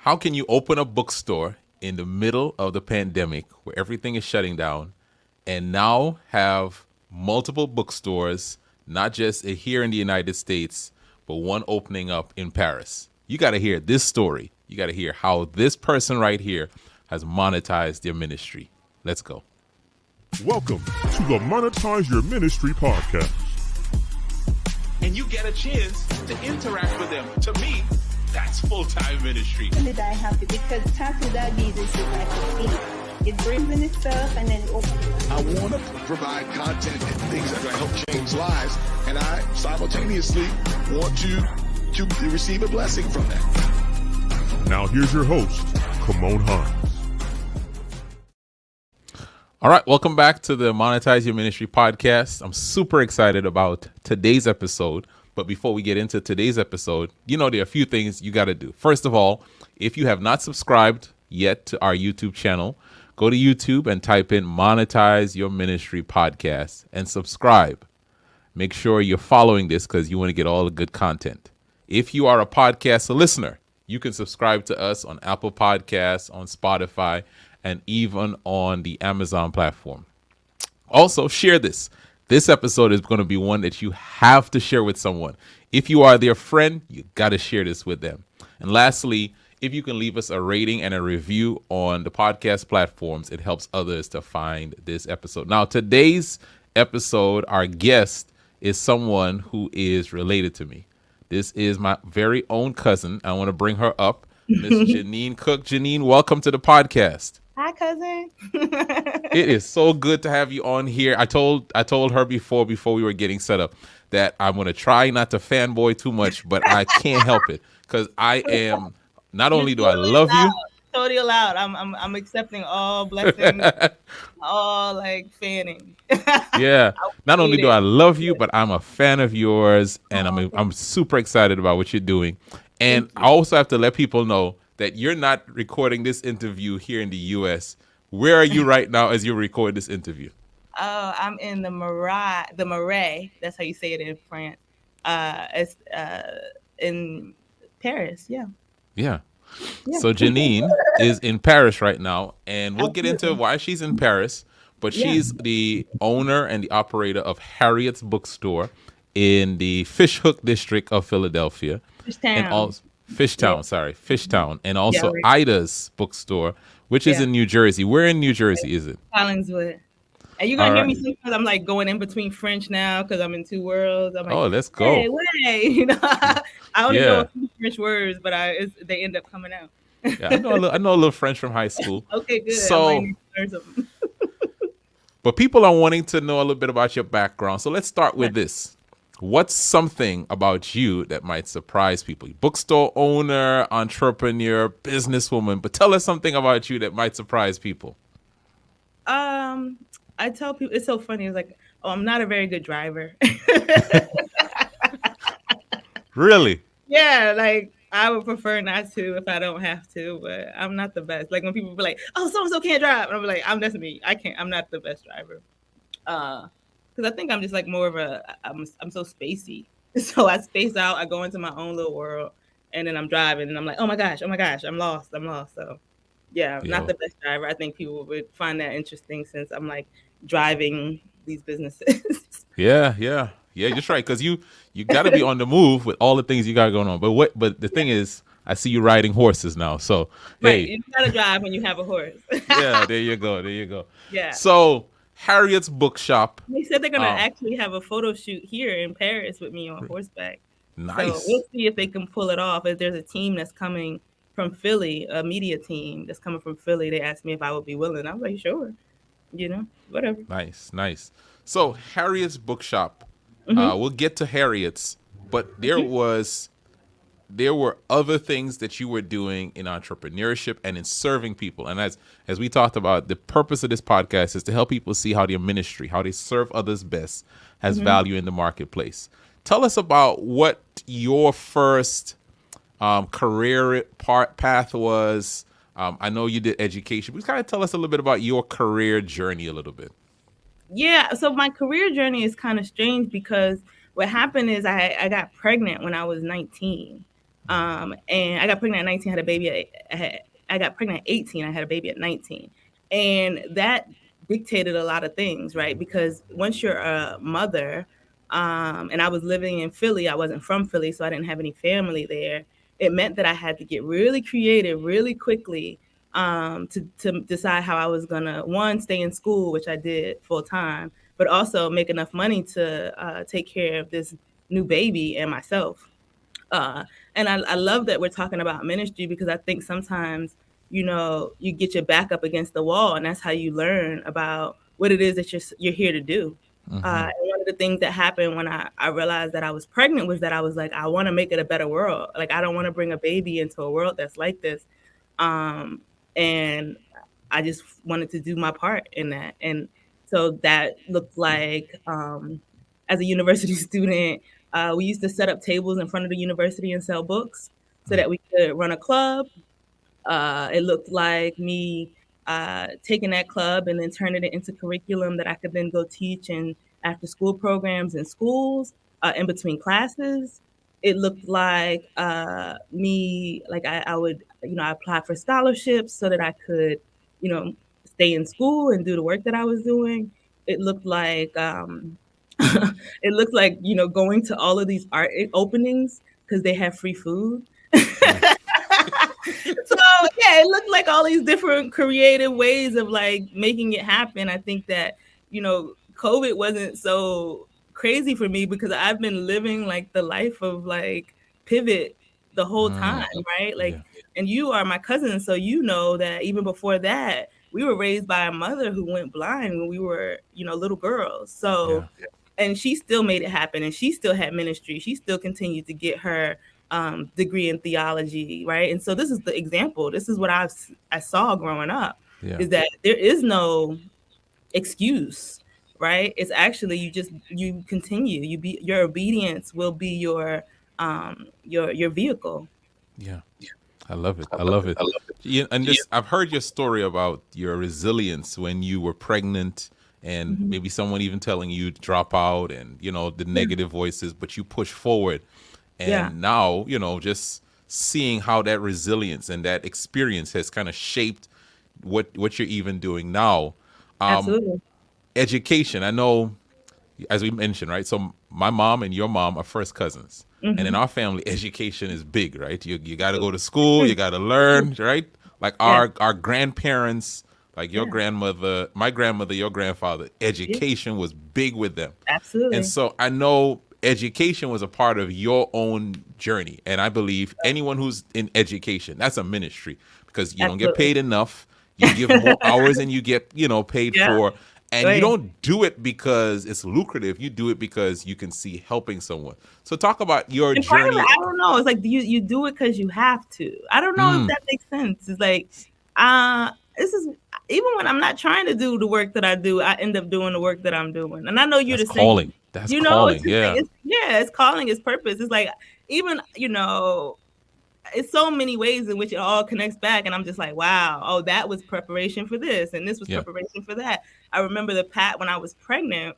How can you open a bookstore in the middle of the pandemic where everything is shutting down and now have multiple bookstores, not just here in the United States, but one opening up in Paris? You got to hear this story. You got to hear how this person right here has monetized their ministry. Let's go. Welcome to the Monetize Your Ministry podcast. And you get a chance to interact with them. To me, that's full-time ministry. Did I have to? Because tackle that business is like a thief. It brings in itself and then it opens. I want to provide content and things that are going to help change lives, and I simultaneously want you to receive a blessing from that. Now here's your host, Kamon Hines. All right, welcome back to the Monetize Your Ministry podcast. I'm super excited about today's episode. But before we get into today's episode, there are a few things you got to do. First of all, if you have not subscribed yet to our YouTube channel, go to YouTube and type in Monetize Your Ministry podcast and subscribe. Make sure you're following this because you want to get all the good content. If you are a podcast listener, you can subscribe to us on Apple Podcasts, on Spotify, and even on the Amazon platform. Also, share this. This episode is going to be one that you have to share with someone. If you are their friend, you got to share this with them. And lastly, if you can leave us a rating and a review on the podcast platforms, it helps others to find this episode. Now, today's episode, our guest is someone who is related to me. This is my very own cousin. I want to bring her up, Miss Jeannine Cook. Jeannine, welcome to the podcast. Hi, cousin. It is so good to have you on here. I told her before we were getting set up that I'm going to try not to fanboy too much, but I can't help it because I am. Not only do I love you, totally allowed. I'm accepting all blessings, all like fanning. Yeah. Not only do I love you, but I'm a fan of yours, and I'm super excited about what you're doing. And I also have to let people know that you're not recording this interview here in the U.S. Where are you right now as you record this interview? Oh, I'm in the Marais. That's how you say it in France. It's in Paris. Yeah. Yeah. So Jeannine is in Paris right now, and we'll get into why she's in Paris. But she's the owner and the operator of Harriet's bookstore in the Fishhook district of Philadelphia. Fishtown, and also Ida's bookstore, which is in New Jersey. Where in New Jersey is it? Collinswood. And you're gonna hear me sometimes. I'm like going in between French now because I'm in two worlds. I'm like, let's go. Hey, I only know a few French words, but they end up coming out. I know a little French from high school. Okay, good. So, but people are wanting to know a little bit about your background. So let's start with this. What's something about you that might surprise people? Bookstore owner, entrepreneur, businesswoman, but tell us something about you that might surprise people. I tell people, it's so funny. It's like, I'm not a very good driver. Really? Yeah, like I would prefer not to if I don't have to, but I'm not the best. Like when people be like, "Oh, so-and-so can't drive," and I'm like, "That's me. I can't. I'm not the best driver." Because I think I'm just like more of I'm so spacey. So I space out. I go into my own little world, and then I'm driving, and I'm like, oh my gosh, I'm lost. So yeah, not the best driver. I think people would find that interesting since I'm like driving these businesses. Yeah, you're right. Because you got to be on the move with all the things you got going on. But the thing is, I see you riding horses now. So right, you got to drive when you have a horse. Yeah, there you go. Yeah. So Harriet's Bookshop. They said they're gonna actually have a photo shoot here in Paris with me on horseback. Nice. So we'll see if they can pull it off. If there's a team that's coming from Philly, a media team that's coming from Philly, they asked me if I would be willing. I'm like, sure. Whatever. Nice. So Harriet's Bookshop. We'll get to Harriet's, but there were other things that you were doing in entrepreneurship and in serving people. And as we talked about, the purpose of this podcast is to help people see how their ministry, how they serve others best, has value in the marketplace. Tell us about what your first career path was. I know you did education. But kind of tell us a little bit about your career journey a little bit. Yeah, so my career journey is kind of strange because what happened is I got pregnant when I was 19. And I got pregnant at 19, had a baby. I got pregnant at 18. I had a baby at 19. And that dictated a lot of things, right? Because once you're a mother, and I was living in Philly, I wasn't from Philly, so I didn't have any family there. It meant that I had to get really creative really quickly, to decide how I was gonna, one, stay in school, which I did full time, but also make enough money to take care of this new baby and myself. And I love that we're talking about ministry, because I think sometimes, you get your back up against the wall, and that's how you learn about what it is that you're here to do. And one of the things that happened when I realized that I was pregnant was that I was like, I want to make it a better world. Like, I don't want to bring a baby into a world that's like this. And I just wanted to do my part in that. And so that looked like, as a university student, we used to set up tables in front of the university and sell books so that we could run a club. It looked like me taking that club and then turning it into curriculum that I could then go teach in after school programs in schools, in between classes. It looked like me, like I would, I applied for scholarships so that I could, stay in school and do the work that I was doing. It looked like, going to all of these art openings because they have free food. So yeah, it looked like all these different creative ways of like making it happen. I think that, COVID wasn't so crazy for me because I've been living like the life of like pivot the whole time, right? Like, and you are my cousin, so you know that even before that, we were raised by a mother who went blind when we were, little girls. So, and she still made it happen, and she still had ministry. She still continued to get her degree in theology, right? And so this is the example. This is what I saw growing up, is that there is no excuse, right? It's actually you continue. Your obedience will be your vehicle. Yeah. I love it. I love it. Yeah, and I've heard your story about your resilience when you were pregnant, and maybe someone even telling you to drop out, and the negative voices, but you push forward. And now, just seeing how that resilience and that experience has kind of shaped what you're even doing now. Absolutely. Education. I know, as we mentioned, right? So my mom and your mom are first cousins. And in our family, education is big, right? You got to go to school, you got to learn, right? Like our grandparents, like your grandmother, my grandmother, your grandfather, education was big with them. Absolutely. And so I know education was a part of your own journey. And I believe anyone who's in education, that's a ministry, because you don't get paid enough. You give more hours than you get, paid for. And you don't do it because it's lucrative. You do it because you can see helping someone. So talk about your journey. I don't know. It's like you do it because you have to. I don't know if that makes sense. It's like, this is, even when I'm not trying to do the work that I do, I end up doing the work that I'm doing. And I know you're the same. Calling. That's calling. It's calling, it's purpose. It's like, even, it's so many ways in which it all connects back. And I'm just like, wow, oh, that was preparation for this. And this was preparation for that. I remember when I was pregnant,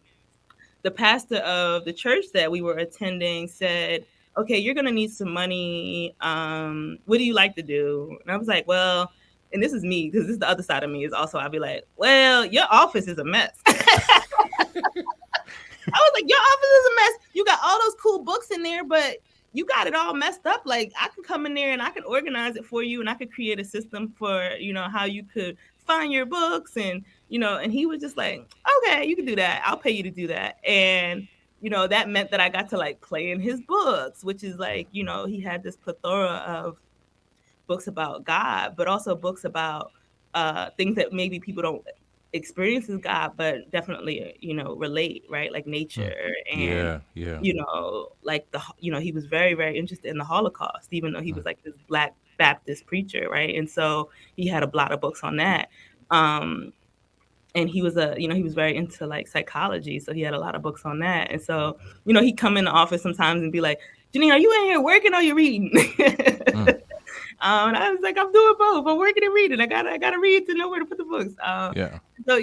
the pastor of the church that we were attending said, okay, you're going to need some money. What do you like to do? And I was like, well, and this is me, because this is the other side of me, is also, I'll be like, well, your office is a mess. I was like, your office is a mess. You got all those cool books in there, but you got it all messed up. Like, I can come in there and I can organize it for you, and I could create a system for, how you could find your books. And, and he was just like, okay, you can do that. I'll pay you to do that. And, that meant that I got to like play in his books, which is like, he had this plethora of books about God, but also books about things that maybe people don't experience as God, but definitely, relate, right? Like nature and, like he was very, very interested in the Holocaust, even though he was like this Black Baptist preacher, right? And so he had a lot of books on that. And he was he was very into like psychology, so he had a lot of books on that. And so, he'd come in the office sometimes and be like, Jeannine, are you in here working or are you reading? And I was like, I'm doing both. I'm working and reading. I gotta read to know where to put the books. So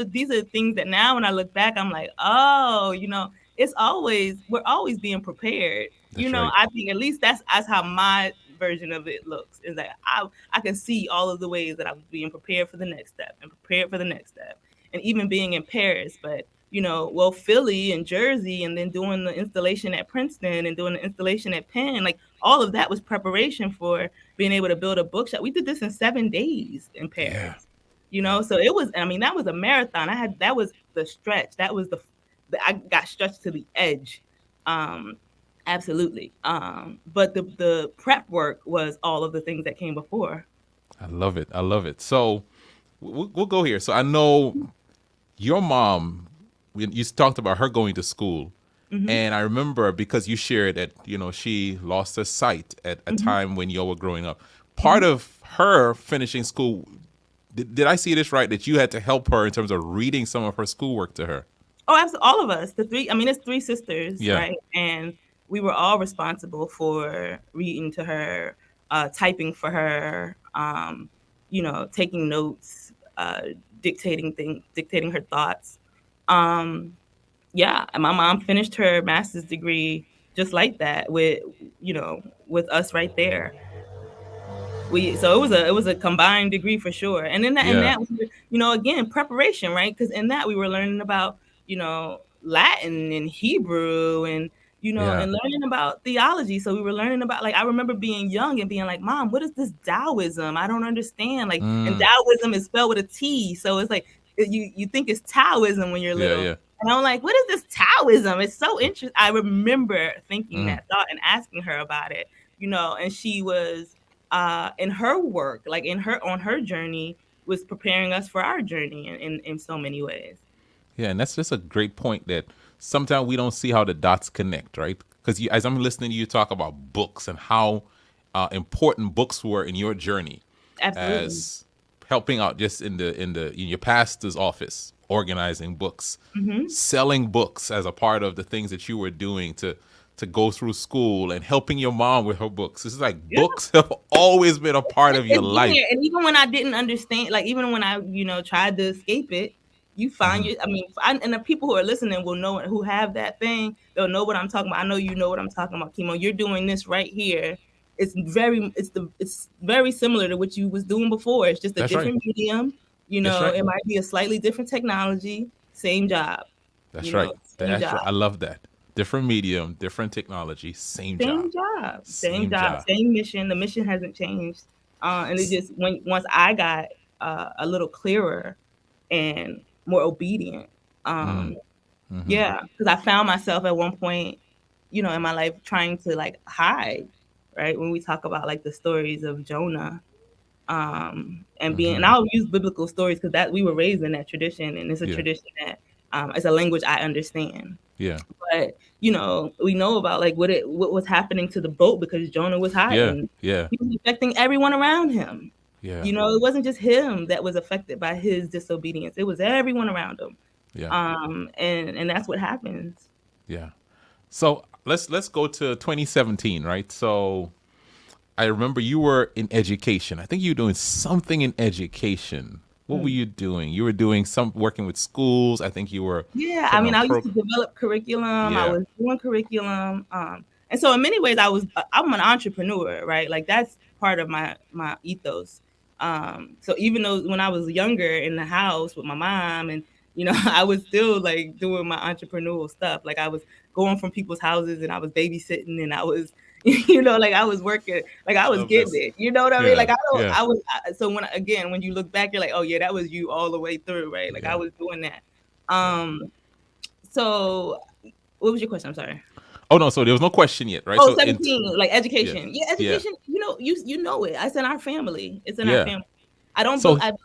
these are things that now when I look back, I'm like, oh, we're always being prepared. That's right. I think at least that's how my version of it looks. Is that I can see all of the ways that I was being prepared for the next step and prepared for the next step, and even being in Paris, but Philly and Jersey, and then doing the installation at Princeton and doing the installation at Penn, like all of that was preparation for being able to build a bookshop. We did this in 7 days in Paris. So it was, I mean, that was a marathon. That was the stretch. That was I got stretched to the edge. Absolutely. But the prep work was all of the things that came before. I love it. I love it. So we'll go here. So I know your mom, you talked about her going to school. And I remember, because you shared that, she lost her sight at a time when you were growing up. Part of her finishing school, did I see this right, that you had to help her in terms of reading some of her schoolwork to her? Oh, absolutely. All of us. It's 3 sisters, right? And we were all responsible for reading to her, typing for her, taking notes, dictating her thoughts. And my mom finished her master's degree just like that with us right there. So it was a combined degree for sure. And in that, again, preparation, right? Because in that we were learning about, Latin and Hebrew and, and learning about theology. So we were learning about, like, I remember being young and being like, Mom, what is this Taoism? I don't understand. Like, and Taoism is spelled with a T. So it's like, you think it's Taoism when you're little. Yeah. And I'm like, what is this Taoism? It's so interesting. I remember thinking that thought and asking her about it, and she was, in her work, like on her journey, was preparing us for our journey in so many ways. Yeah, and that's just a great point, that sometimes we don't see how the dots connect, right? Because as I'm listening to you talk about books and how important books were in your journey, absolutely, as helping out just in your pastor's office, organizing books, selling books as a part of the things that you were doing to go through school, and helping your mom with her books. It's like books have always been a part of your life. And even when I didn't understand, like even when I, tried to escape it, you find and the people who are listening will know, who have that thing, they'll know what I'm talking about. I know you know what I'm talking about, Kimo. You're doing this right here. It's very similar to what you was doing before. It's just a different medium. It might be a slightly different technology, same job. That's right. I love that. Different medium, different technology, same job. Same mission. The mission hasn't changed. And it just, once I got a little clearer and more obedient, because I found myself at one point, in my life trying to like hide, right? When we talk about like the stories of Jonah, and I'll use biblical stories because that we were raised in that tradition, and it's a tradition that it's a language I understand. Yeah. But we know about like what was happening to the boat because Jonah was hiding. Yeah. He was affecting everyone around him. Yeah. It wasn't just him that was affected by his disobedience. It was everyone around him. Yeah. And that's what happens. Yeah. So let's go to 2017, right? So I remember you were in education. I think you were doing something in education. What were you doing? You were doing working with schools. I think you were. Yeah, I used to develop curriculum. Yeah. I was doing curriculum. And so in many ways, I'm an entrepreneur, right? Like that's part of my ethos. So even though when I was younger in the house with my mom and, I was still like doing my entrepreneurial stuff. Like I was going from people's houses and I was babysitting and I was, like I was working, like I was getting it. You know what I mean? Like so when you look back, you're like, oh yeah, that was you all the way through, right? Like I was doing that. So what was your question? I'm sorry. Oh no, so there was no question yet, right? Oh, 17, like education. Yeah, education. Yeah. You know it. It's in our family. It's in our family. I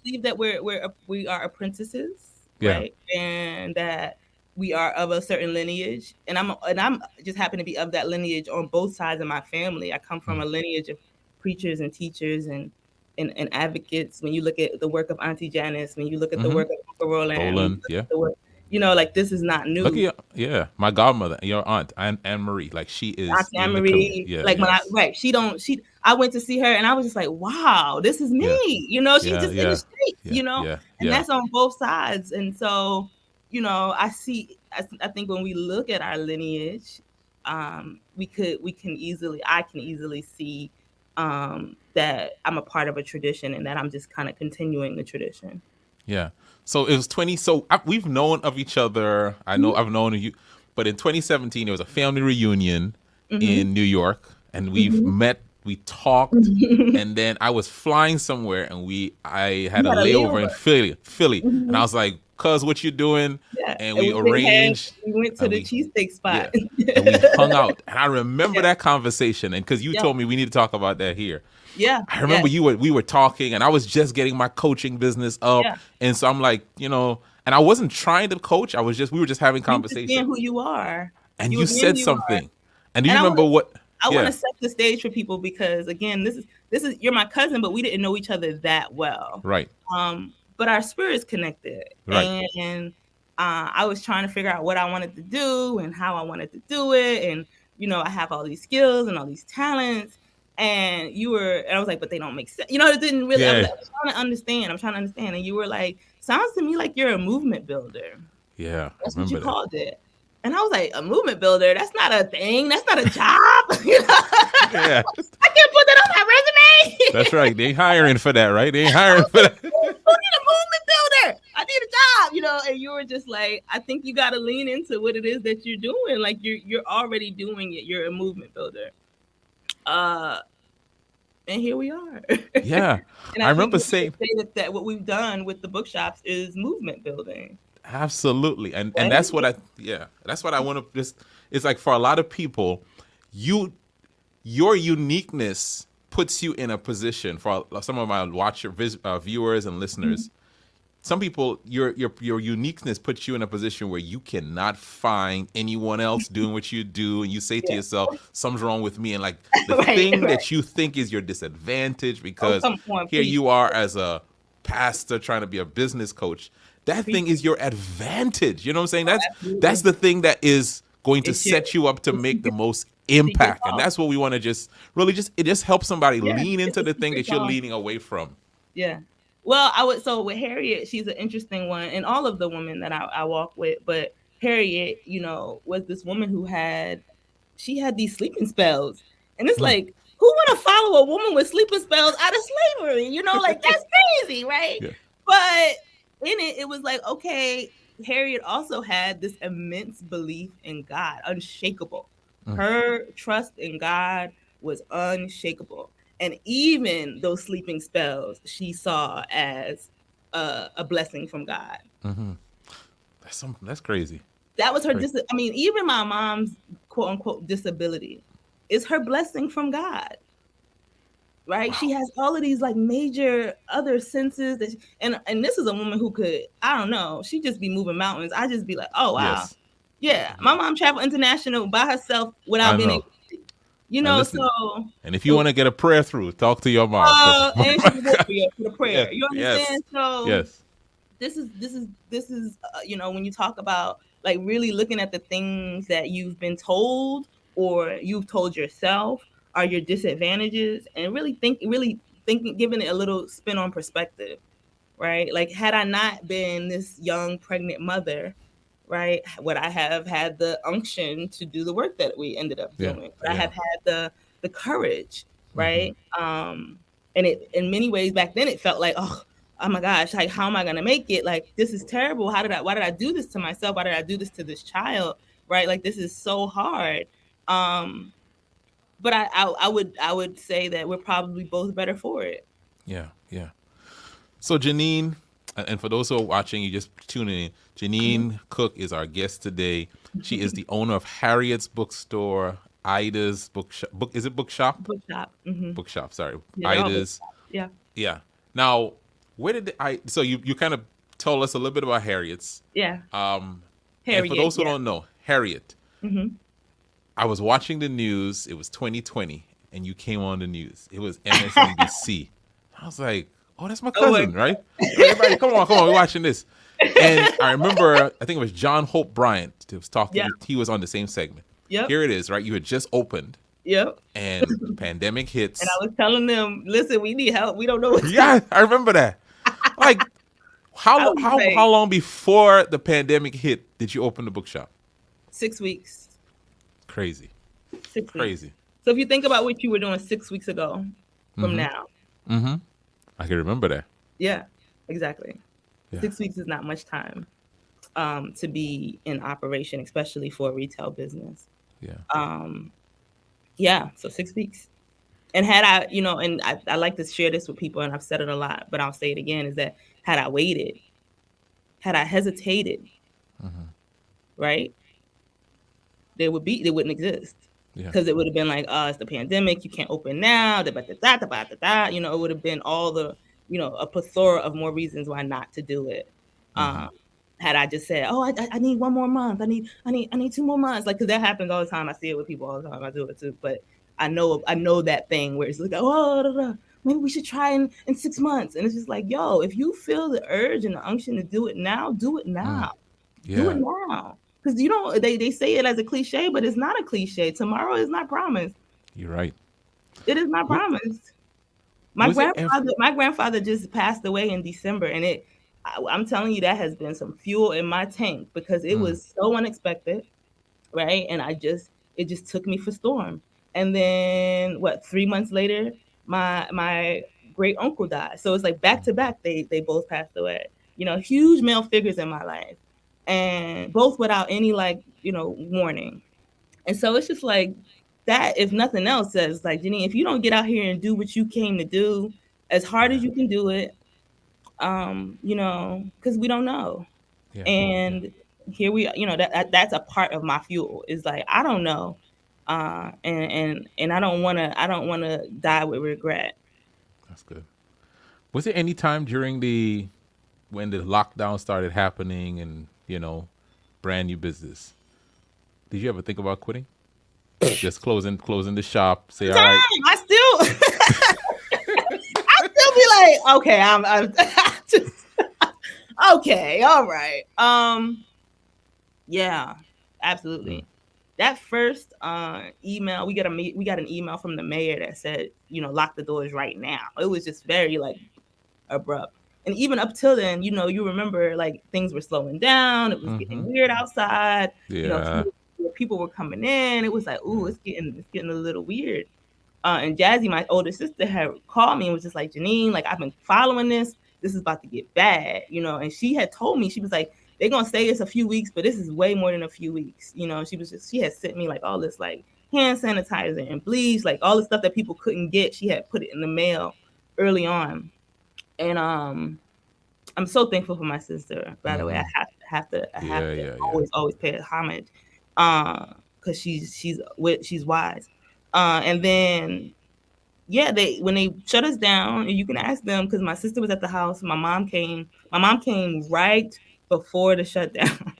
believe that we are apprentices, right? And that we are of a certain lineage, and I'm just happen to be of that lineage on both sides of my family. I come from a lineage of preachers and teachers and advocates. When you look at the work of Auntie Janice, when you look at the work of Uncle Roland, like this is not new. Look at my godmother, your aunt Anne Marie, like she is Auntie Anne Marie. I went to see her and I was just like, wow, this is me. She's just in the streets, and that's on both sides. And so, I I think when we look at our lineage, I can easily see that I'm a part of a tradition and that I'm just kind of continuing the tradition. Yeah. So it was 20. So we've known of each other. I know I've known you, but in 2017 there was a family reunion in New York, and we've met. We talked, and then I was flying somewhere, and I had a layover in Philly, and I was like, "Cuz, what you doing?" Yeah. And we arranged. We went to the cheesesteak spot. Yeah, and we hung out, and I remember that conversation, and because you told me we need to talk about that here. Yeah, I remember we were talking, and I was just getting my coaching business up, and so I'm like, and I wasn't trying to coach. We were just having conversation. Being who you are, and you said something, and do you remember what? I want to set the stage for people because again, this is you're my cousin, but we didn't know each other that well, right? But our spirits connected, right? And I was trying to figure out what I wanted to do and how I wanted to do it, and I have all these skills and all these talents. And I was like, but they don't make sense. It didn't really, I was trying to understand. I'm trying to understand. And you were like, sounds to me like you're a movement builder. Yeah. That's what you called it. And I was like, a movement builder? That's not a thing. That's not a job. Yeah. I can't put that on my resume. That's right. They ain't hiring for that, right? They ain't hiring for that. Who need a movement builder? I need a job, And you were just like, I think you got to lean into what it is that you're doing. Like you're already doing it. You're a movement builder. And here we are. Yeah. And I remember saying that what we've done with the bookshops is movement building. Absolutely. And that's what I want to just, it's like for a lot of people, your uniqueness puts you in a position for some of my viewers and listeners. Some people, your uniqueness puts you in a position where you cannot find anyone else doing what you do, and you say to yourself, "Something's wrong with me." And like the thing that you think is your disadvantage, because here you are as a pastor trying to be a business coach. That thing is your advantage. You know what I'm saying? That's the thing that is going to set you up to make the most impact, and that's what we want to it just helps somebody lean into the thing that you're leaning away from. Yeah. Well, so with Harriet, she's an interesting one, and all of the women that I walk with, but Harriet, was this woman who had these sleeping spells, and it's like, who want to follow a woman with sleeping spells out of slavery? Like that's crazy, right? Yeah. But in it was like, okay, Harriet also had this immense belief in God, unshakable. Her trust in God was unshakable. And even those sleeping spells, she saw as a blessing from God. Mm-hmm. That's crazy. That was her. Even my mom's quote unquote disability is her blessing from God. Right? Wow. She has all of these like major other senses and this is a woman who could, I don't know, she'd just be moving mountains. I just be like, oh wow. Yes. Yeah. My mom traveled international by herself without being able to see. And if you want to get a prayer through, talk to your mom. And she will for the prayer. You understand? Yes. So yes. This is when you talk about like really looking at the things that you've been told or you've told yourself are your disadvantages, and really thinking, giving it a little spin on perspective, right? Like, had I not been this young pregnant mother, right, would I have had the unction to do the work that we ended up doing? Would I have had the courage, right? And it, in many ways back then, it felt like, oh my gosh, like, how am I going to make it? Like, this is terrible. Why did I do this to myself? Why did I do this to this child? Right? Like, this is so hard. But I would say that we're probably both better for it. Yeah. So Jeannine, and for those who are watching, you just tuning in, Jeannine Cook is our guest today. She is the owner of Harriet's bookstore, Ida's bookshop. Is it Bookshop? Bookshop. Bookshop. Sorry, yeah, Ida's. Yeah. Now, where did So you kind of told us a little bit about Harriet's. Yeah. Harriet. And for those who don't know, Harriet. Mm-hmm. I was watching the news. It was 2020, and you came on the news. It was MSNBC. I was like, "Oh, that's my cousin, right?" Everybody, come on, we're watching this. And I remember, I think it was John Hope Bryant who was talking. Yeah. He was on the same segment. Yep. Here it is, right? You had just opened. Yep. And the pandemic hits. And I was telling them, "Listen, we need help. We don't know what." Yeah, I remember that. Like, I would say How long before the pandemic hit did you open the bookshop? 6 weeks. Crazy. 6 weeks. Crazy. So if you think about what you were doing 6 weeks ago from now, I can remember that. yeah, exactly. Yeah. 6 weeks is not much time to be in operation, especially for a retail business. Yeah. Yeah, so 6 weeks. And had I, and I like to share this with people, and I've said it a lot, but I'll say it again, is that had I waited, had I hesitated, right, they wouldn't exist. Yeah. Because it would have been like, oh, it's the pandemic, you can't open now, it would have been all the, a plethora of more reasons why not to do it. Had I just said, oh, I need 1 more month, I need 2 more months, like, because that happens all the time. I see it with people all the time. I do it too, but I know that thing where it's like, oh, maybe we should try in 6 months, and it's just like, yo, if you feel the urge and the unction to do it now, do it now. Yeah. Do it now. Because they say it as a cliche, but it's not a cliche. Tomorrow is not promised. You're right. It is not promised. My grandfather just passed away in December, and I'm telling you, that has been some fuel in my tank, because it was so unexpected, right? And it just took me for storm. And then 3 months later, my great uncle died. So it's like back to back, they both passed away. Huge male figures in my life, and both without any warning. And so it's just like that, if nothing else, says like, Jeannine, if you don't get out here and do what you came to do as hard as you can do it, because we don't know. Yeah. And here we are, that's a part of my fuel, is like, I don't know. And I don't want to die with regret. That's good. Was there any time during when the lockdown started happening and, brand new business, did you ever think about quitting? Just closing the shop, say, all right. I still be like, okay, I'm just, okay, all right. Yeah, absolutely. That first email, we got an email from the mayor that said, lock the doors right now. It was just very abrupt. And even up till then, you remember things were slowing down. It was getting weird outside. Yeah. People were coming in. It was like, ooh, it's getting a little weird. And Jazzy, my older sister, had called me and was just like, Jeannine, I've been following this. This is about to get bad, And she had told me, she was like, they're gonna say it's a few weeks, but this is way more than a few weeks. She had sent me all this hand sanitizer and bleach, all the stuff that people couldn't get. She had put it in the mail early on. And I'm so thankful for my sister, by the way. I have to always pay homage, because she's wise. And then when they shut us down, and you can ask them, because my sister was at the house. My mom came right before the shutdown.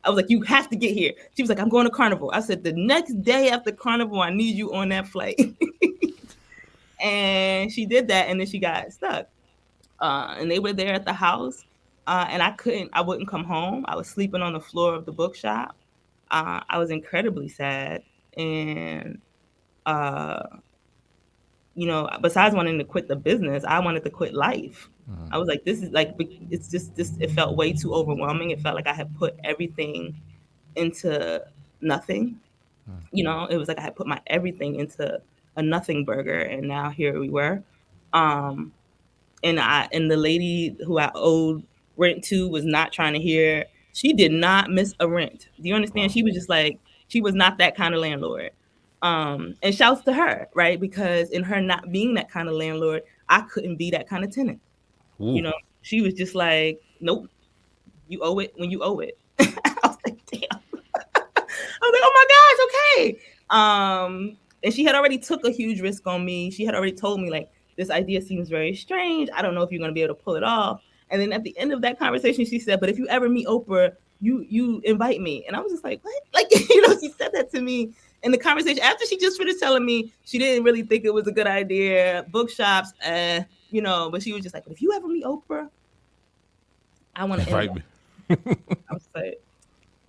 I was like, you have to get here. She was like, I'm going to Carnival. I said, the next day after Carnival, I need you on that flight. And she did that, and then she got stuck. And they were there at the house, and I wouldn't come home. I was sleeping on the floor of the bookshop. I was incredibly sad. And, besides wanting to quit the business, I wanted to quit life. I was like, this is it's just this, it felt way too overwhelming. It felt like I had put everything into nothing. It was like I had put my everything into a nothing burger, and now here we were. And the lady who I owed rent to was not trying to hear. She did not miss a rent. Do you understand? Wow. She was just she was not that kind of landlord. And shouts to her, right? Because in her not being that kind of landlord, I couldn't be that kind of tenant. Ooh. She was just like, nope, you owe it when you owe it. I was like, damn. I was like, oh my gosh, okay. And she had already took a huge risk on me. She had already told me this idea seems very strange. I don't know if you're going to be able to pull it off. And then at the end of that conversation, she said, but if you ever meet Oprah, you invite me. And I was just like, what? She said that to me in the conversation after she just finished telling me she didn't really think it was a good idea. Bookshops, but she was just like, but if you ever meet Oprah, I want to invite me. I was like,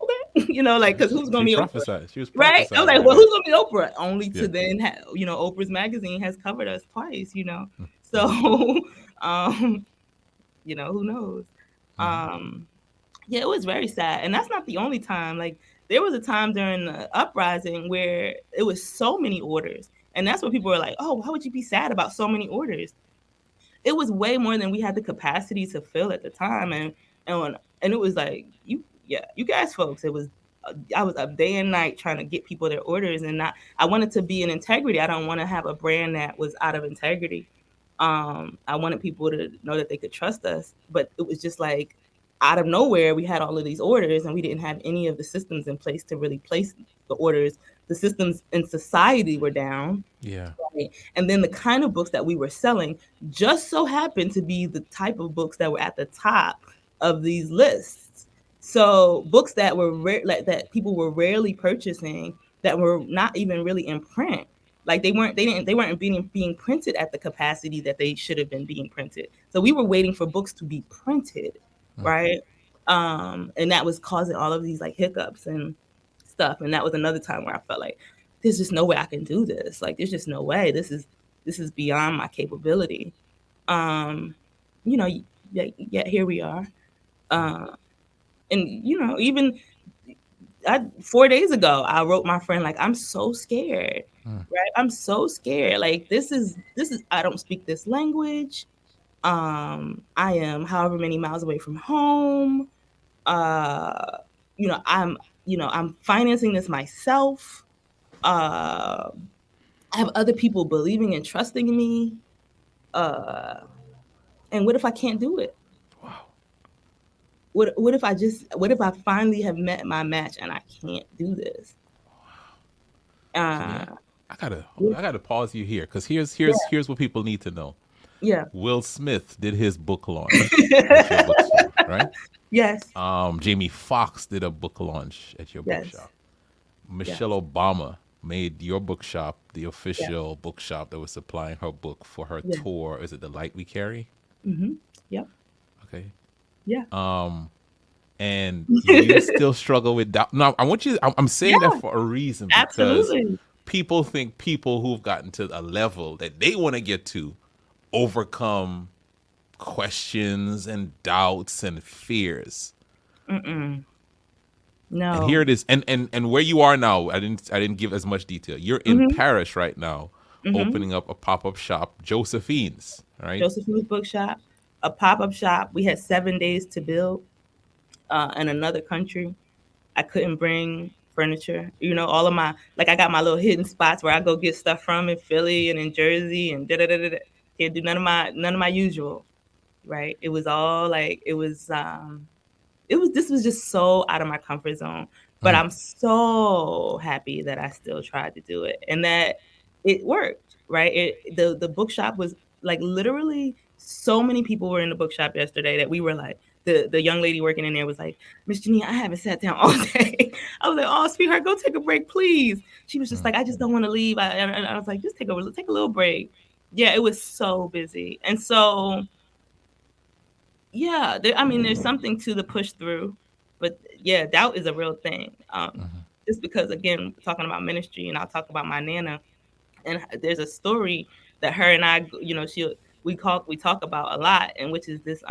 okay, because who's going to meet Oprah? She was right? I was like, well, who's going to meet Oprah? Only to then, Oprah's magazine has covered us twice, So, who knows? Yeah, it was very sad. And that's not the only time. Like, there was a time during the uprising where it was so many orders. And that's what people were like, oh, why would you be sad about so many orders? It was way more than we had the capacity to fill at the time. And it was like, you guys folks, it was, I was up day and night trying to get people their orders, and not, I wanted to be in integrity. I don't want to have a brand that was out of integrity. I wanted people to know that they could trust us, but it was just like, out of nowhere, we had all of these orders and we didn't have any of the systems in place to really place the orders. The systems in society were down. Yeah. Right? And then the kind of books that we were selling just so happened to be the type of books that were at the top of these lists. So books that were that people were rarely purchasing, that were not even really in print. Like they weren't being printed at the capacity that they should have been being printed. So we were waiting for books to be printed, right? And that was causing all of these like hiccups and stuff. And that was another time where I felt like there's just no way I can do this. Like there's just no way. This is beyond my capability. Yet here we are. And even 4 days ago, I wrote my friend, like, I'm so scared, right? I'm so scared. Like, this is, I don't speak this language. I am however many miles away from home. I'm financing this myself. I have other people believing and trusting me. And what if I can't do it? Wow. What if I finally have met my match and I can't do this? I gotta pause you here, because here's what people need to know. Yeah. Will Smith did his book launch at your bookstore, right? Yes. Jamie Foxx did a book launch at your bookshop. Michelle Obama made your bookshop the official bookshop that was supplying her book for her tour. Is it The Light We Carry? Mm-hmm. Yep. Okay. Yeah. And you still struggle with doubt. No, I want you. I'm saying that for a reason, because Absolutely. people think people who've gotten to a level that they want to get to overcome questions and doubts and fears. No. And here it is. And where you are now, I didn't give as much detail. You're in Paris right now, opening up a pop-up shop, Josephine's, right? Josephine's Bookshop, a pop-up shop. We had 7 days to build in another country. I couldn't bring furniture. All of my, like, I got my little hidden spots where I go get stuff from in Philly and in Jersey and da-da-da-da-da. Can't do none of my usual, right? It was all like, this was just so out of my comfort zone, but I'm so happy that I still tried to do it and that it worked, right? The bookshop was like, literally so many people were in the bookshop yesterday that we were like, the young lady working in there was like, Miss Jeannine, I haven't sat down all day. I was like, oh, sweetheart, go take a break, please. She was just like, I just don't want to leave. And I was like, just take a little break. Yeah, it was so busy. And so, yeah, there's something to the push through, but yeah, doubt is a real thing. Just because, again, talking about ministry, and I'll talk about my Nana, and there's a story that her and I, we talk about a lot, and which is this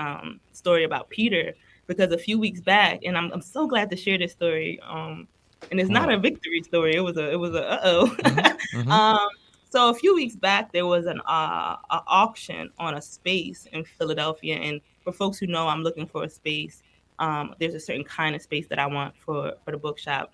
story about Peter, because a few weeks back, and I'm so glad to share this story. And it's not a victory story. It was a So a few weeks back, there was an auction on a space in Philadelphia. And for folks who know, I'm looking for a space. There's a certain kind of space that I want for the bookshop.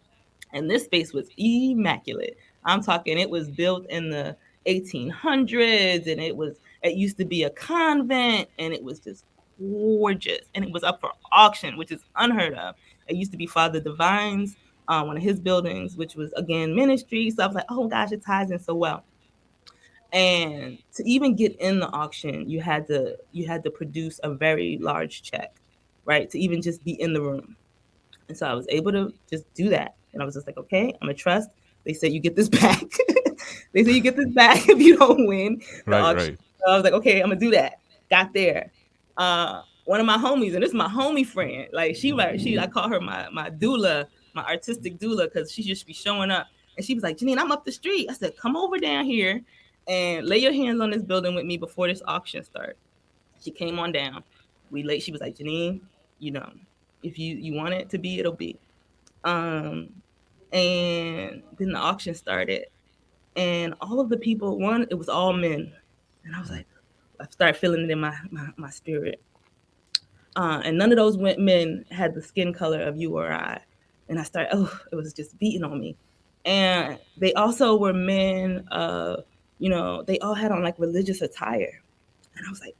And this space was immaculate. I'm talking, it was built in the 1800s, and it used to be a convent, and it was just gorgeous. And it was up for auction, which is unheard of. It used to be Father Divine's, one of his buildings, which was, again, ministry. So I was like, oh gosh, it ties in so well. And to even get in the auction, you had to produce a very large check, right? To even just be in the room. And so I was able to just do that. And I was just like, okay, I'm gonna trust. They said you get this back. They said you get this back if you don't win the auction. Right. So I was like, okay, I'm gonna do that. Got there. One of my homies, and this is my homie friend. Like I call her my doula, my artistic doula, because she just be showing up. And she was like, Jeannine, I'm up the street. I said, come over down here and lay your hands on this building with me before this auction starts. She came on down. She was like, Jeannine, if you want it to be, it'll be. And then the auction started, and all of the people, it was all men, and I was like, I started feeling it in my spirit. And none of those men had the skin color of you or I. And I started, it was just beating on me. And they also were men, they all had on like religious attire. And I was like,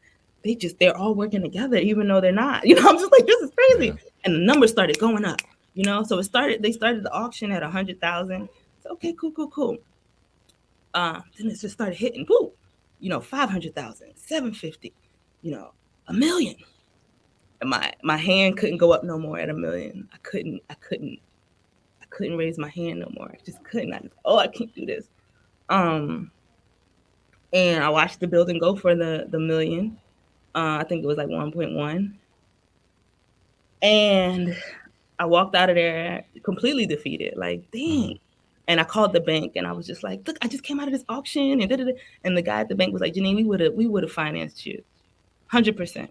they're all working together, even though they're not. I'm just like, this is crazy. Yeah. And the numbers started going up, so they started the auction at 100,000. So, okay, cool. Then it just started hitting, 500,000, 750, $1 million. And my hand couldn't go up no more at $1 million. I couldn't raise my hand no more. I just couldn't. I can't do this. And I watched the building go for the $1 million. I think it was like 1.1. And I walked out of there completely defeated. Like, dang. And I called the bank and I was just like, look, I just came out of this auction and da-da-da. And the guy at the bank was like, Jeannine, we would have financed you 100%.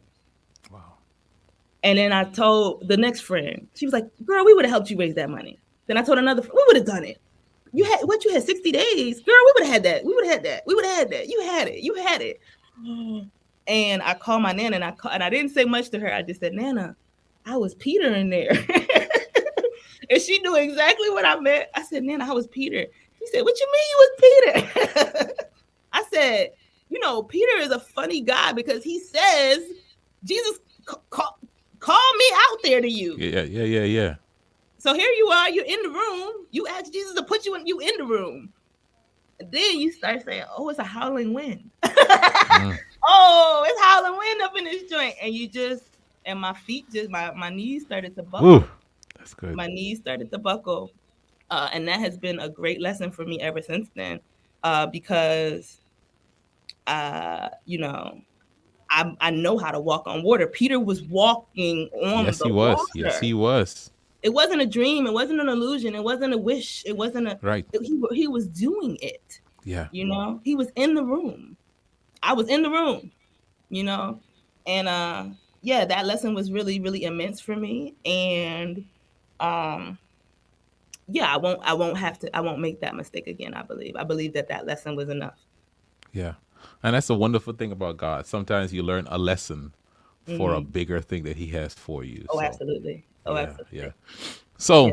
Wow. And then I told the next friend, she was like, girl, we would have helped you raise that money. Then I told another friend, we would have done it. You had 60 days. Girl, we would have had that. We would have had that. We would have had that. You had it. And I called my Nana and I didn't say much to her. I just said, Nana, I was Peter in there. And she knew exactly what I meant. I said, Nana, I was Peter. She said, what you mean you was Peter? I said, Peter is a funny guy because he says, Jesus call me out there to you. Yeah. So here you are, you're in the room. You ask Jesus to put you in the room. And then you start saying, oh, it's a howling wind. Oh, it's howling wind up in this joint. And my feet my knees started to buckle. Ooh, that's good. My knees started to buckle. And that has been a great lesson for me ever since then. Because, I know how to walk on water. Peter was walking on the water. Yes, he was. It wasn't a dream. It wasn't an illusion. It wasn't a wish. It wasn't right. He was doing it. Yeah. He was in the room. I was in the room, and that lesson was really, really immense for me. And I won't make that mistake again. I believe that lesson was enough. Yeah. And that's a wonderful thing about God. Sometimes you learn a lesson for a bigger thing that he has for you. Oh, so, absolutely. Absolutely. Yeah. So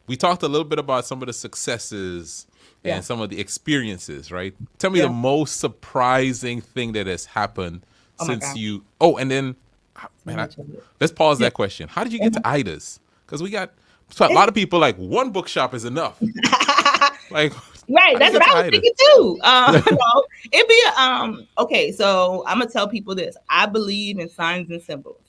we talked a little bit about some of the successes and some of the experiences, right? Tell me the most surprising thing that has happened since you. Oh, and then, let's pause that question. How did you get to Ida's? Because we got a lot of people like one bookshop is enough. Like, right, that's what I was thinking too. It'd be okay. So I'm gonna tell people this. I believe in signs and symbols,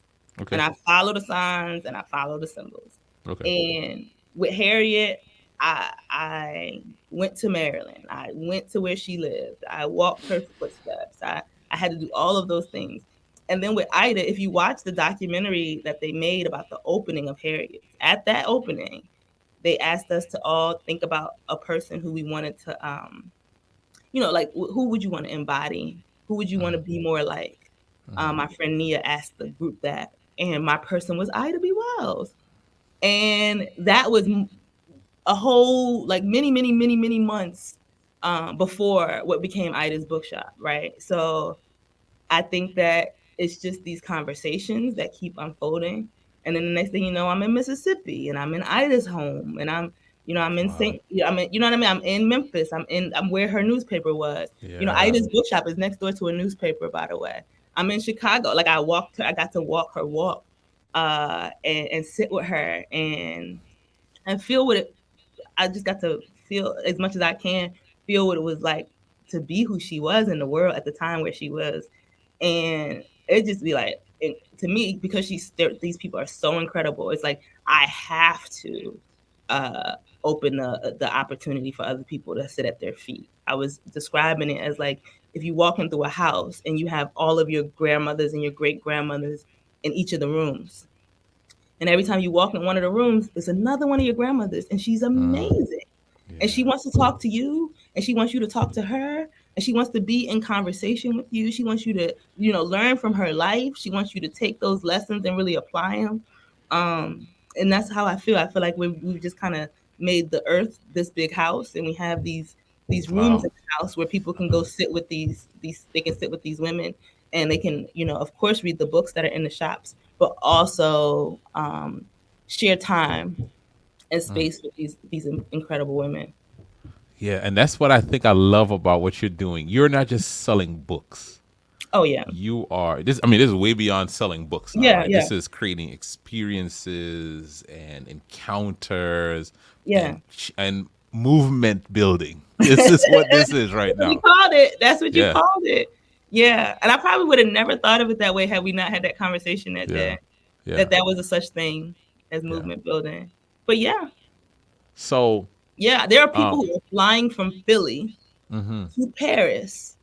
and I follow the signs and I follow the symbols. Okay. And with Harriet, I went to Maryland. I went to where she lived. I walked her footsteps. I had to do all of those things. And then with Ida, if you watch the documentary that they made about the opening of Harriet, at that opening, they asked us to all think about a person who we wanted to, like who would you want to embody? Who would you want to be more like? My friend Nia asked the group that, and my person was Ida B. Wells. And that was a whole, like many months before what became Ida's Bookshop, right? So I think that it's just these conversations that keep unfolding. And then the next thing you know, I'm in Mississippi and I'm in Ida's home and I'm in I'm in Memphis. I'm where her newspaper was. Yeah. Ida's Bookshop is next door to a newspaper, by the way. I'm in Chicago. Like I got to walk her walk and sit with her and feel what it, I just got to feel as much as I can, feel what it was like to be who she was in the world at the time where she was. And it just be like, to me, because these people are so incredible, it's like I have to open the opportunity for other people to sit at their feet. I was describing it as like if you walk into a house and you have all of your grandmothers and your great grandmothers in each of the rooms, and every time you walk in one of the rooms, there's another one of your grandmothers, and she's amazing. Yeah. And she wants to talk to you, and she wants you to talk to her, and she wants to be in conversation with you. She wants you to, learn from her life. She wants you to take those lessons and really apply them. And that's how I feel. I feel like we've just kind of made the earth this big house, and we have these rooms Wow. in the house where people can go sit with these they can sit with these women, and they can, of course, read the books that are in the shops, but also share time and space with these incredible women. Yeah, and that's what I think I love about what you're doing. You're not just selling books. Oh yeah, You are this. I mean, this is way beyond selling books now, yeah, right? yeah, This is creating experiences and encounters yeah. and movement building. This is what this is right That's what you now. called it. That's what you Yeah, called it. Yeah, and I probably would have never thought of it that way had we not had that conversation that yeah, day. yeah, That was a such thing as yeah. movement building. But yeah, So, yeah, there are um, people who are flying from Philly mhm. to Paris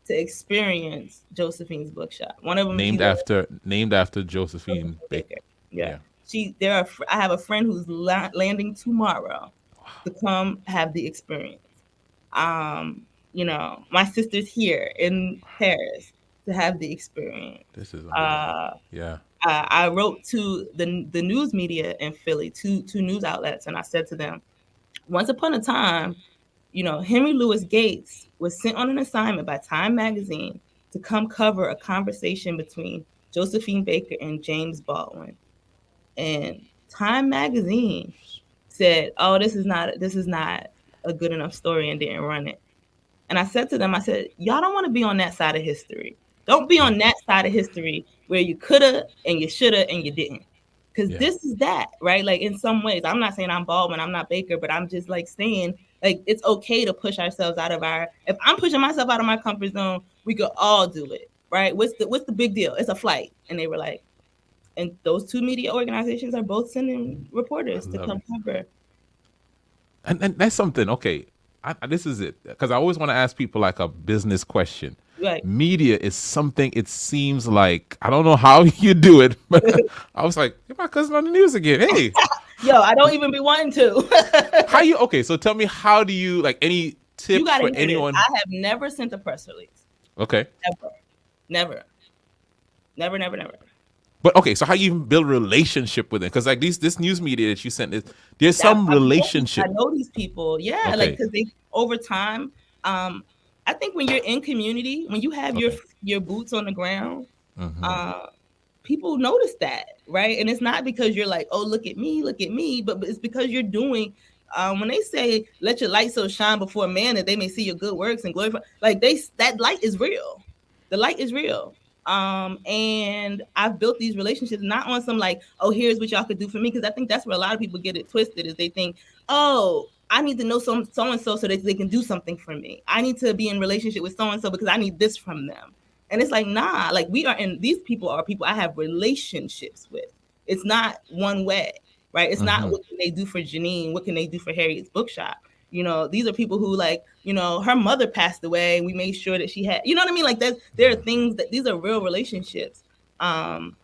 to experience Josephine's bookshop. One of them, Named after Josephine Baker. Baker. Yeah, Yeah. I have a friend who's landing tomorrow to come have the experience. My sister's here in Paris to have the experience. This is amazing. Uh, Yeah. I wrote to the news media in Philly, two news outlets, and I said to them, once upon a time, Henry Louis Gates was sent on an assignment by Time Magazine to come cover a conversation between Josephine Baker and James Baldwin. And Time Magazine said, "Oh, this is not a good enough story," and didn't run it. And I said to them, I said, "Y'all don't want to be on that side of history. Don't be on that side of history where you coulda and you shoulda and you didn't." Because Yeah. this is that, right? Like, in some ways, I'm not saying I'm Baldwin, I'm not Baker, but I'm just like saying, like, it's okay to push ourselves out of if I'm pushing myself out of my comfort zone, we could all do it, right? What's the big deal? It's a flight. And they were like, and those two media organizations are both sending reporters to Love come it. cover. And that's something. Okay, this is it, because I always want to ask people like a business question. Like, Media is something. It seems like I don't know how you do it, but I was like, "Hey, my cousin on the news again." Hey, yo, I don't even be wanting to. how you? Okay, so tell me, how do you, like, any You tip gotta for hear this. anyone? I have never sent a press release. Okay, Ever. Never. Never, never, never. but okay, so how you even build relationship with it? Because like this news media that you sent, there's some relationship. I know these people. Yeah, Okay. like, because they over time. I think when you're in community, when you have Okay. your boots on the ground, Mhm. people notice that, right? And it's not because you're like, oh, look at me, but it's because you're doing. When they say, "Let your light so shine before man that they may see your good works and glorify," like that light is real. The light is real. And I've built these relationships not on some like, "Oh, here's what y'all could do for me," because I think that's where a lot of people get it twisted, is they think, "Oh, I need to know so and so that they can do something for me. I need to be in relationship with so and so because I need this from them." And it's like, nah, like, these people are people I have relationships with. It's not one way, right? It's not what can they do for Jeannine? What can they do for Harriet's bookshop? These are people who, like, her mother passed away and we made sure that she had, you know what I mean? Like, there are things that these are real relationships. And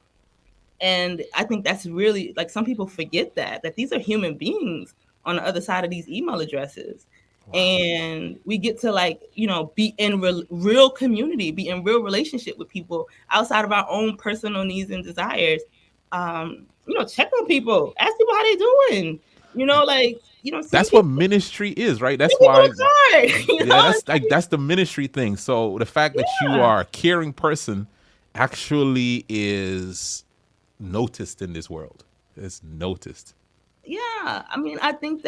I think that's really, like, some people forget that these are human beings on the other side of these email addresses. Wow. And we get to, like, be in real community, be in real relationship with people outside of our own personal needs and desires. Check on people, ask people how they doing. That's what ministry is, right? That's people why. look hard, Yeah, that's the ministry thing. So the fact that you Yeah. are a caring person actually is noticed in this world. It's noticed. Yeah, I mean, I think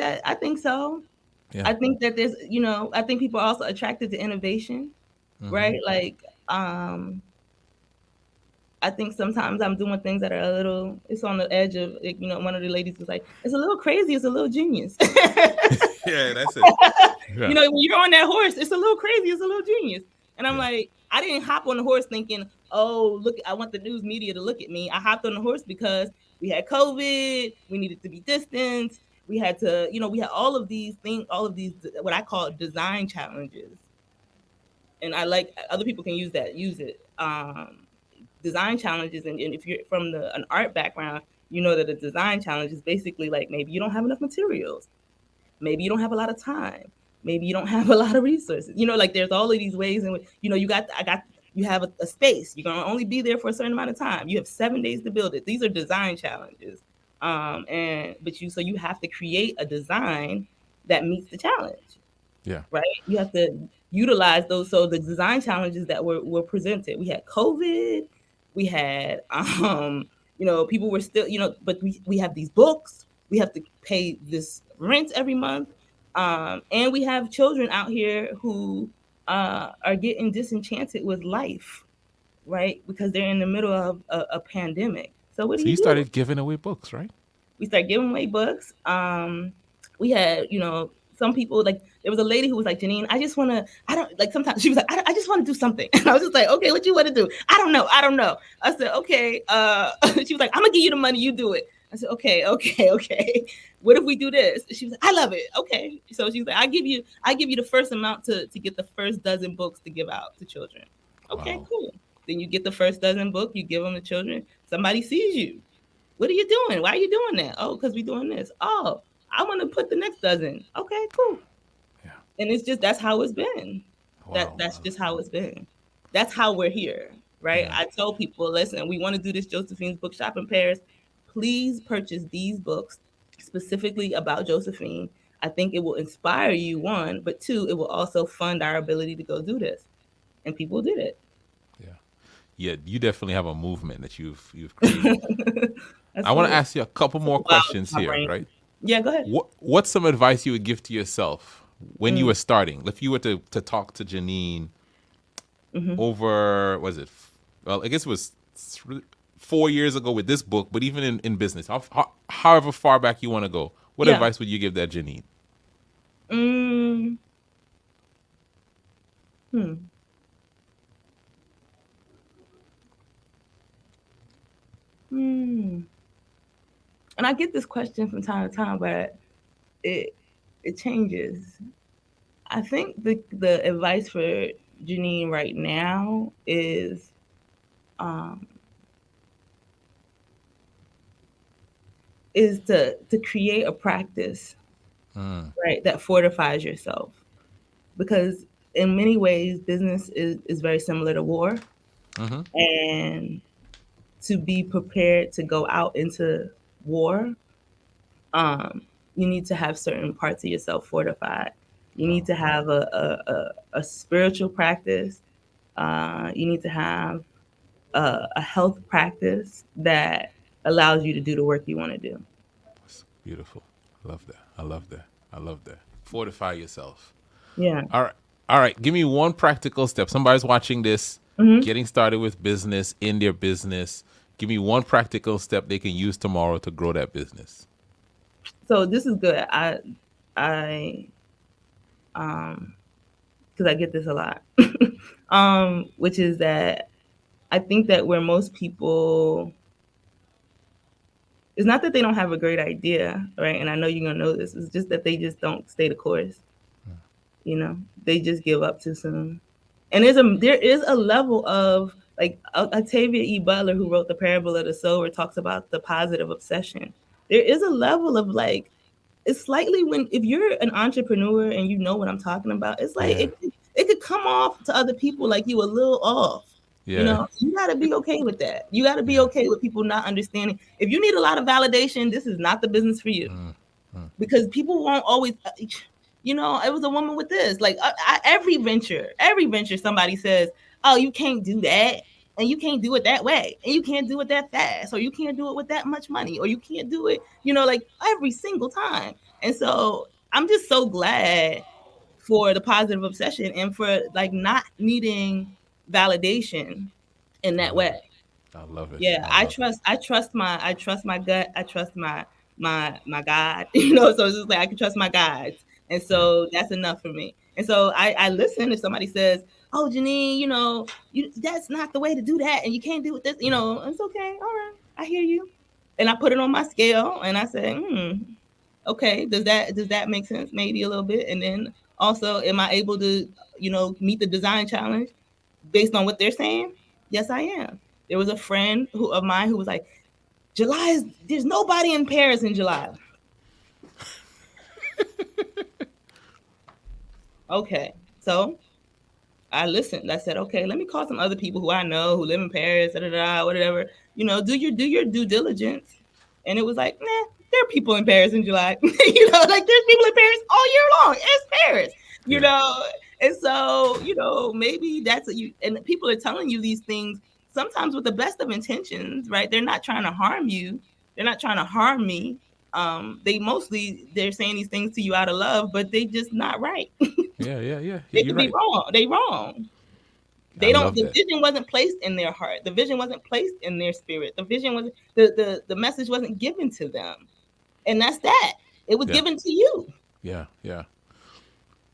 so. Yeah. I think that there's, I think people are also attracted to innovation, right? Like, I think sometimes I'm doing things that are it's on the edge of, like, one of the ladies was like, "It's a little crazy, it's a little genius." Yeah, that's it. Yeah. When you're on that horse, it's a little crazy, it's a little genius. And I'm like, I didn't hop on the horse thinking, "Oh, look, I want the news media to look at me." I hopped on the horse because we had COVID, we needed to be distanced, we had to, we had all of these things, what I call design challenges. And I like, other people can use it. Design challenges, and if you're from an art background, you know that a design challenge is basically like, maybe you don't have enough materials, maybe you don't have a lot of time, maybe you don't have a lot of resources. Like, there's all of these ways in which, I got You have a space. You're gonna only be there for a certain amount of time. You have 7 days to build it. These are design challenges. So you have to create a design that meets the challenge. Yeah. Right? You have to utilize those. So the design challenges that were presented. We had COVID. We had people were still, but we have these books. We have to pay this rent every month. And we have children out here who are getting disenchanted with life, right? Because they're in the middle of a pandemic. So what do So you you do? started giving away books, right? We started giving away books. We had, some people, like there was a lady who was like, Jeannine, sometimes she was like, I just want to do something. And I was just like, okay, what you want to do? I don't know. I said, okay. She was like, I'm gonna give you the money, you do it. I said, okay. What if we do this? She was like, I love it. Okay. So she was like, I give you the first amount to get the first dozen books to give out to children. Okay, Wow. cool. Then you get the first dozen book, you give them to children. Somebody sees you. What are you doing? Why are you doing that? Oh, because we're doing this. Oh, I want to put the next dozen. Okay, cool. Yeah. And it's just, that's how it's been. Wow. That's just how it's been. That's how we're here, right? Yeah. I tell people, listen, we want to do this Josephine's Bookshop in Paris. Please purchase these books specifically about Josephine. I think it will inspire you, one, but two, it will also fund our ability to go do this. And people did it. Yeah, you definitely have a movement that you've created. I want to ask you a couple more questions my here, brain. right? Yeah, go ahead. What's some advice you would give to yourself when you were starting? If you were to talk to Jeannine over, was it? Well, I guess it was 4 years ago with this book, but even in business, however far back you want to go, what advice would you give that Jeannine? And I get this question from time to time, but it changes. I think the advice for Jeannine right now is to create a practice, right, that fortifies yourself. Because in many ways, business is very similar to war. And to be prepared to go out into war, you need to have certain parts of yourself fortified. You need to have a spiritual practice. You need to have a health practice that allows you to do the work you want to do. Beautiful. I love that. Fortify yourself. Yeah. All right. Give me one practical step. Somebody's watching this, getting started with business, in their business. Give me one practical step they can use tomorrow to grow that business. So this is good. Because I get this a lot, which is that I think that where most people, it's not that they don't have a great idea, right? And I know you're gonna know this. It's just that they just don't stay the course. They just give up too soon. And there is a level of, like, Octavia E. Butler, who wrote The Parable of the Sower, talks about the positive obsession. There is a level of, like, it's slightly, if you're an entrepreneur and you know what I'm talking about, it's like it could come off to other people like you a little off. Yeah. You got to be okay with that. You got to be okay with people not understanding. If you need a lot of validation, this is not the business for you. Because people won't always, it was a woman with this. Like, every venture, somebody says, oh, you can't do that. And you can't do it that way. And you can't do it that fast. Or you can't do it with that much money. Or you can't do it, like, every single time. And so I'm just so glad for the positive obsession and for, like, not needing validation in that way. I love it. Yeah, I trust my gut. I trust my God. So it's just like I can trust my guides. And so that's enough for me. And so I listen if somebody says, oh, Jeannine, that's not the way to do that. And you can't do it this, it's okay. All right. I hear you. And I put it on my scale and I say, okay, does that make sense? Maybe a little bit. And then also, am I able to, meet the design challenge based on what they're saying? Yes, I am. There was a friend of mine who was like, there's nobody in Paris in July. Okay. So I listened. I said, okay, let me call some other people who I know who live in Paris, whatever. Do your due diligence. And it was like, nah, there are people in Paris in July. Like there's people in Paris all year long. It's Paris, And so, maybe that's and people are telling you these things sometimes with the best of intentions, right? They're not trying to harm you. They're not trying to harm me. They're saying these things to you out of love, but they just not right. Yeah. They could be wrong. They wrong. The vision wasn't placed in their heart. The vision wasn't placed in their spirit. The vision wasn't the message wasn't given to them. And that's that. It was given to you. Yeah.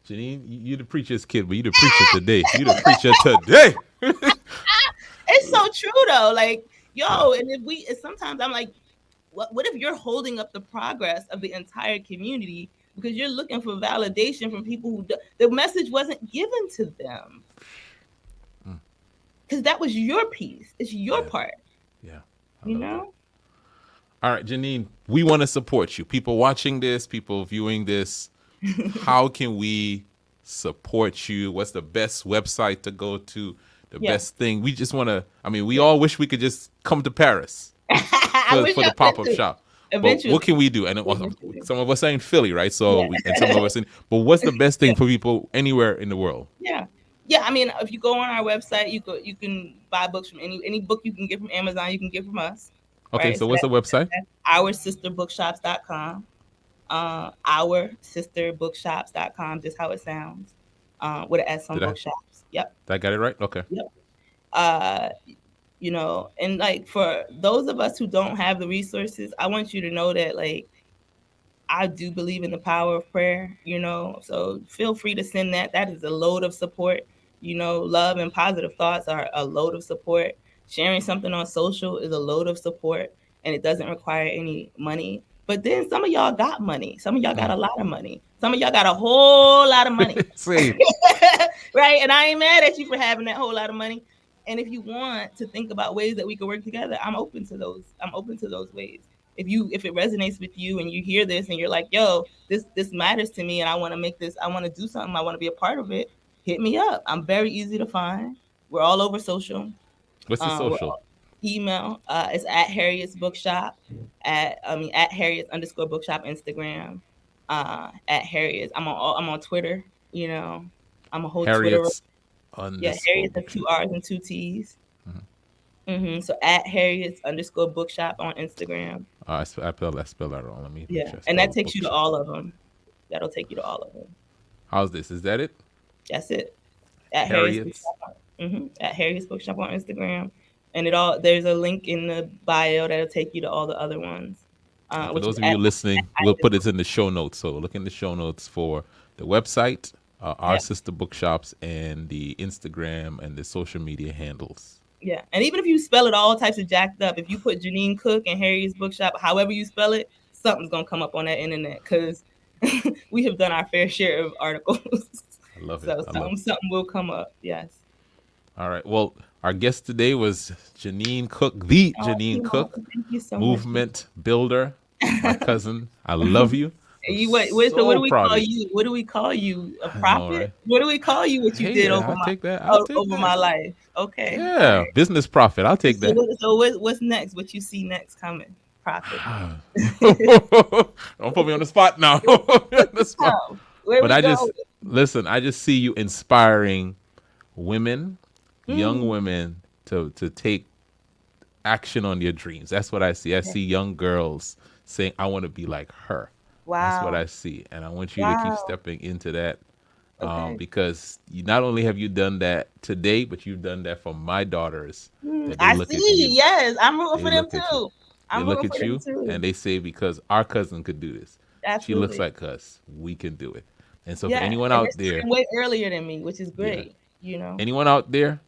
Jeannine, you the preacher's kid, but you the preacher today. You the preacher today. It's so true though. Like, and sometimes I'm like, what if you're holding up the progress of the entire community because you're looking for validation from people who the message wasn't given to them? Because that was your piece. It's your part. Yeah. All right, Jeannine, we want to support you. People watching this, people viewing this, how can we support you? What's the best website to go to? The best thing? We just want to, we all wish we could just come to Paris for the pop-up shop. But what can we do? And some of us are in Philly, right? So, and some of us but what's the best thing for people anywhere in the world? Yeah. If you go on our website, you can buy books from any book you can get from Amazon, you can get from us. Okay, right? So what's the website? OurSisterBookshops.com. OurSisterBookshops.com, just how it sounds. With an S on bookshops. Yep. I got it right? Okay. Yep. And like for those of us who don't have the resources, I want you to know that like I do believe in the power of prayer, so feel free to send that. That is a load of support. Love and positive thoughts are a load of support. Sharing something on social is a load of support, and it doesn't require any money. But then some of y'all got money. Some of y'all got a lot of money. Some of y'all got a whole lot of money. Right? And I ain't mad at you for having that whole lot of money. And if you want to think about ways that we can work together, I'm open to those. I'm open to those ways. If it resonates with you and you hear this and you're like, yo, this matters to me and I want to make this, I want to do something, I want to be a part of it, hit me up. I'm very easy to find. We're all over social. What's the social? Email. It's at Harriet's Bookshop. At Harriet_bookshop Instagram. At Harriet. I'm on Twitter. I'm a whole Harriet's Twitter. Harriet's with 2 R's and 2 T's. So at Harriet's_bookshop on Instagram. I spell that wrong. Let me. And that takes you to all of them. That'll take you to all of them. How's this? Is that it? That's it. At Harriet's. At Harriet's Bookshop on Instagram. And there's a link in the bio that'll take you to all the other ones. For those of you listening, we'll put it in the show notes. So look in the show notes for the website, Our Sister Bookshops, and the Instagram and the social media handles. Yeah. And even if you spell it all types of jacked up, if you put Jeannine Cook and Harriet's Bookshop, however you spell it, something's going to come up on that internet because we have done our fair share of articles. I love it. So something will come up. Yes. All right. Well, our guest today was Jeannine Cook, Jeannine Cook, thank you so movement builder, my cousin. I love you. What do we call you? What do we call you? A prophet? Right? What do we call you? What you did over my life? Okay. Yeah, right. Business prophet. I'll take that. So what's next? What you see next coming? Prophet. Don't put me on the spot now. But I just see you inspiring women, young women to take action on their dreams. That's what I see. I see young girls saying, I want to be like her. Wow. That's what I see. And I want you to keep stepping into that because not only have you done that today, but you've done that for my daughters. I see. Yes. I'm rooting for them too. They look at you and they say, because our cousin could do this. Absolutely. She looks like us. We can do it. And so for anyone out there. Way earlier than me, which is great. Anyone out there,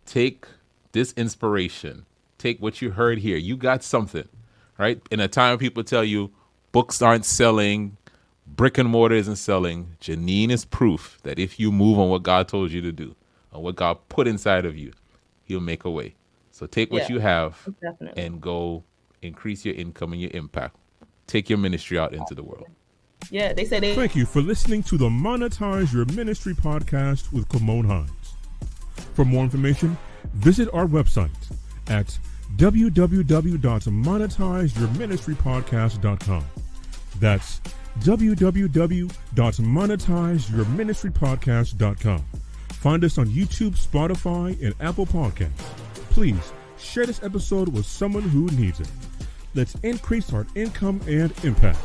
take this inspiration. Take what you heard here. You got something, right? In a time people tell you books aren't selling, brick and mortar isn't selling, Jeannine is proof that if you move on what God told you to do, on what God put inside of you, he'll make a way. So take what you have and go increase your income and your impact. Take your ministry out into the world. Thank you for listening to the Monetize Your Ministry podcast with Kimon Hines. For more information, visit our website at www.monetizeyourministrypodcast.com. That's www.monetizeyourministrypodcast.com. Find us on YouTube, Spotify, and Apple Podcasts. Please share this episode with someone who needs it. Let's increase our income and impact.